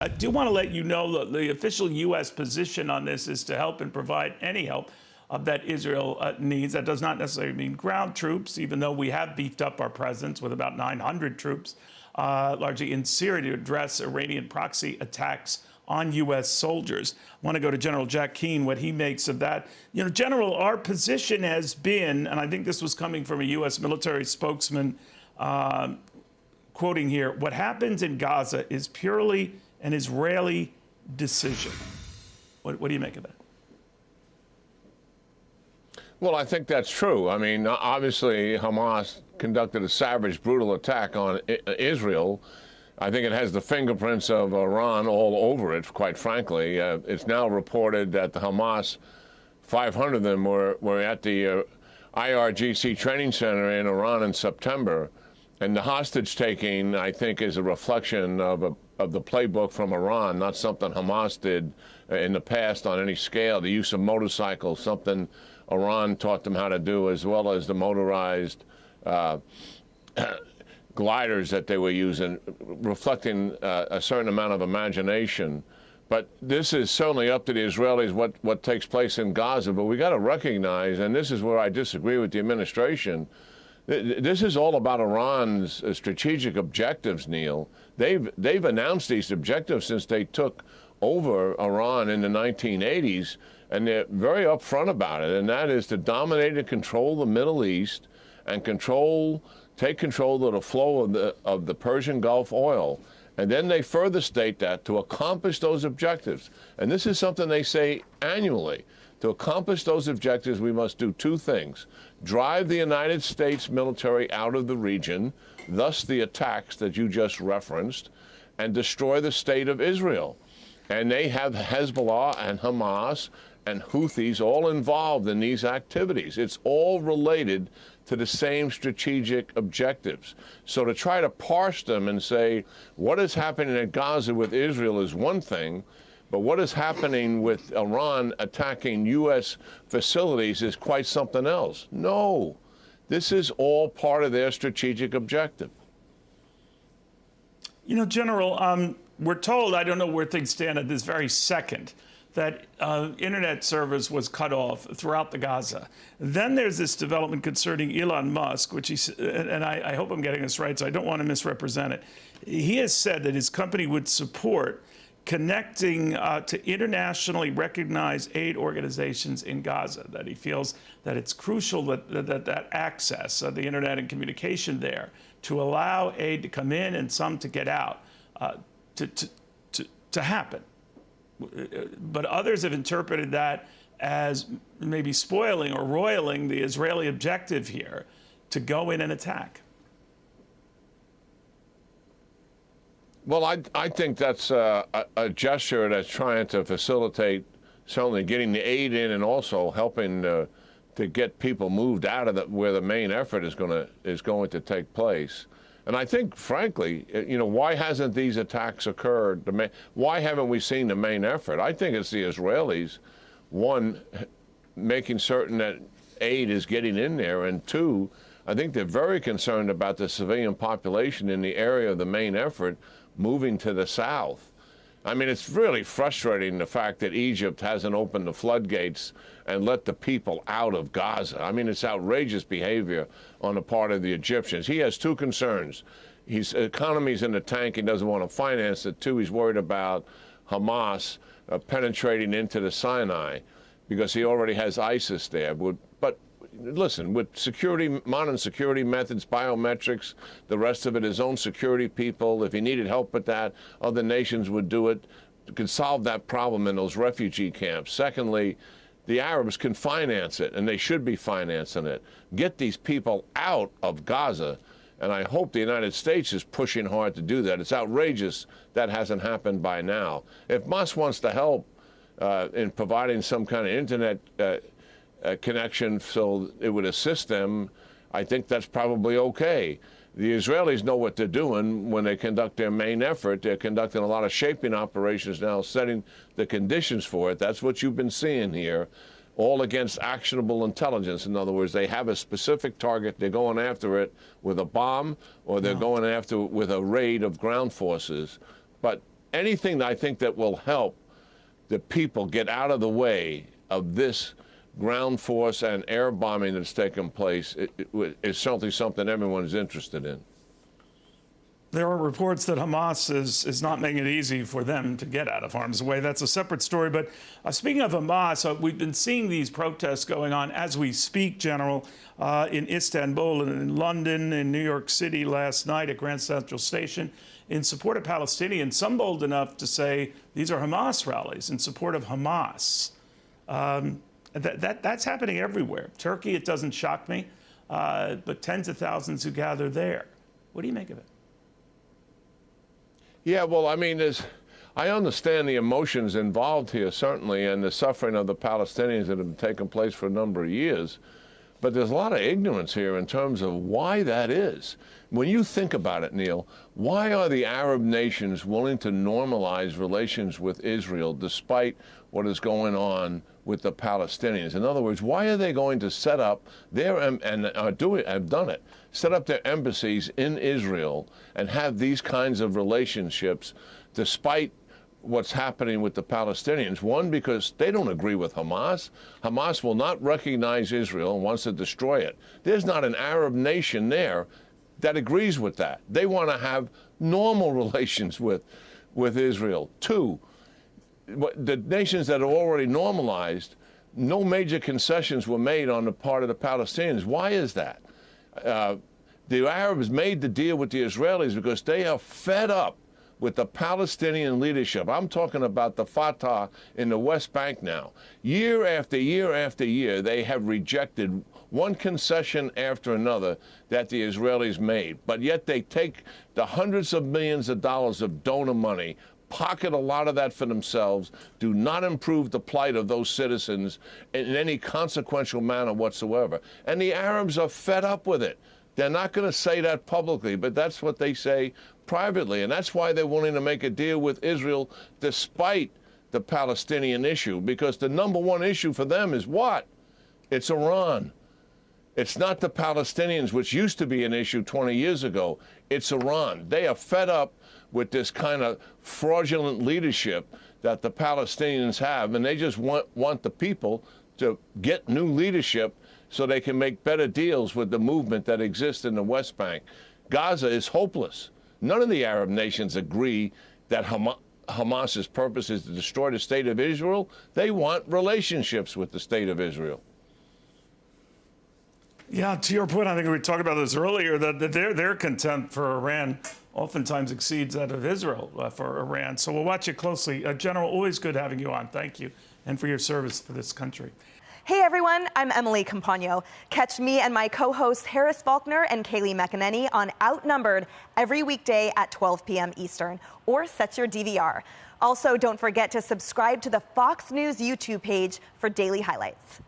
I do want to let you know that the official U.S. position on this is to help and provide any help that Israel needs. That does not necessarily mean ground troops, even though we have beefed up our presence with about 900 troops, largely in Syria, to address Iranian proxy attacks on U.S. soldiers. I want to go to General Jack Keane, what he makes of that. You know, General, our position has been, and I think this was coming from a U.S. military spokesman, quoting here, what happens in Gaza is purely an Israeli decision. What do you make of that? Well, I think that's true. I mean, obviously, Hamas conducted a savage, brutal attack on Israel. I think it has the fingerprints of Iran all over it, quite frankly. It's now reported that the Hamas, 500 of them were at the IRGC training center in Iran in September. And the hostage-taking, I think, is a reflection of the playbook from Iran, not something Hamas did in the past on any scale. The use of motorcycles, something Iran taught them how to do, as well as the motorized gliders that they were using, reflecting a certain amount of imagination. But this is certainly up to the Israelis what takes place in Gaza. But we got to recognize, and this is where I disagree with the administration, this is all about Iran's strategic objectives, Neil. They've announced these objectives since they took over Iran in the 1980s, and they're very upfront about it, and that is to dominate and control the Middle East and take control of the flow of the Persian Gulf oil. And then they further state that to accomplish those objectives, and this is something they say annually, to accomplish those objectives, we must do two things. Drive the United States military out of the region, thus the attacks that you just referenced, and destroy the state of Israel. And they have Hezbollah and Hamas and Houthis all involved in these activities. It's all related to the same strategic objectives. So to try to parse them and say what is happening at Gaza with Israel is one thing, but what is happening with Iran attacking U.S. facilities is quite something else. No, this is all part of their strategic objective. You know, General, we're told, I don't know where things stand at this very second, that internet service was cut off throughout the Gaza. Then there's this development concerning Elon Musk, which and I hope I'm getting this right, so I don't want to misrepresent it. He has said that his company would support connecting to internationally recognized aid organizations in Gaza, that he feels that it's crucial that access, the internet and communication there, to allow aid to come in and some to get out, to happen. But others have interpreted that as maybe spoiling or roiling the Israeli objective here to go in and attack. Well, I think that's a gesture that's trying to facilitate certainly getting the aid in and also helping to get people moved out of where the main effort is going to take place. And I think, frankly, you know, why hasn't these attacks occurred? Why haven't we seen the main effort? I think it's the Israelis, one, making certain that aid is getting in there, and two, I think they're very concerned about the civilian population in the area of the main effort moving to the south. I mean, it's really frustrating, the fact that Egypt hasn't opened the floodgates and let the people out of Gaza. I mean, it's outrageous behavior on the part of the Egyptians. He has two concerns. His economy's in the tank. He doesn't want to finance it. Two, he's worried about Hamas penetrating into the Sinai because he already has ISIS there. But listen, with security, modern security methods, biometrics, the rest of it, his own security people, if he needed help with that, other nations would do it, could solve that problem in those refugee camps. Secondly, the Arabs can finance it, and they should be financing it. Get these people out of Gaza, and I hope the United States is pushing hard to do that. It's outrageous that hasn't happened by now. If Musk wants to help in providing some kind of internet connection so it would assist them, I think that's probably okay. The Israelis know what they're doing when they conduct their main effort. They're conducting a lot of shaping operations now, setting the conditions for it. That's what you've been seeing here, all against actionable intelligence. In other words, they have a specific target. They're going after it with a bomb, or they're going after it with a raid of ground forces. But anything that I think that will help the people get out of the way of this ground force and air bombing that's taken place is certainly something everyone is interested in. There are reports that Hamas is not making it easy for them to get out of harm's way. That's a separate story. But speaking of Hamas, we've been seeing these protests going on as we speak, General, in Istanbul and in London, in New York City last night at Grand Central Station in support of Palestinians, some bold enough to say these are Hamas rallies in support of Hamas. That's happening everywhere. Turkey, it doesn't shock me, but tens of thousands who gather there. What do you make of it? Yeah, well, I mean, I understand the emotions involved here, certainly, and the suffering of the Palestinians that have taken place for a number of years. But there's a lot of ignorance here in terms of why that is. When you think about it, Neil, why are the Arab nations willing to normalize relations with Israel despite what is going on with the Palestinians? In other words, why are they going to set up their, and have done it, set up their embassies in Israel and have these kinds of relationships despite what's happening with the Palestinians? One, because they don't agree with Hamas. Hamas will not recognize Israel and wants to destroy it. There's not an Arab nation there that agrees with that. They want to have normal relations with Israel. Two, the nations that are already normalized, no major concessions were made on the part of the Palestinians. Why is that? The Arabs made the deal with the Israelis because they are fed up with the Palestinian leadership. I'm talking about the Fatah in the West Bank now. Year after year after year, they have rejected one concession after another that the Israelis made. But yet they take the hundreds of millions of dollars of donor money, pocket a lot of that for themselves, do not improve the plight of those citizens in any consequential manner whatsoever. And the Arabs are fed up with it. They're not going to say that publicly, but that's what they say privately. And that's why they're willing to make a deal with Israel despite the Palestinian issue, because the number one issue for them is what? It's Iran. It's not the Palestinians, which used to be an issue 20 years ago. It's Iran. They are fed up with this kind of fraudulent leadership that the Palestinians have, and they just want the people to get new leadership so they can make better deals with the movement that exists in the West Bank. Gaza is hopeless. None of the Arab nations agree that Hamas's purpose is to destroy the state of Israel. They want relationships with the state of Israel. Yeah, to your point, I think we talked about this earlier, that their contempt for Iran oftentimes exceeds that of Israel for Iran. So we'll watch it closely. General, always good having you on. Thank you, and for your service for this country. Hey everyone, I'm Emily Campagno. Catch me and my co-hosts Harris Faulkner and Kaylee McEnany on Outnumbered every weekday at 12 p.m. Eastern, or set your DVR. Also, don't forget to subscribe to the Fox News YouTube page for daily highlights.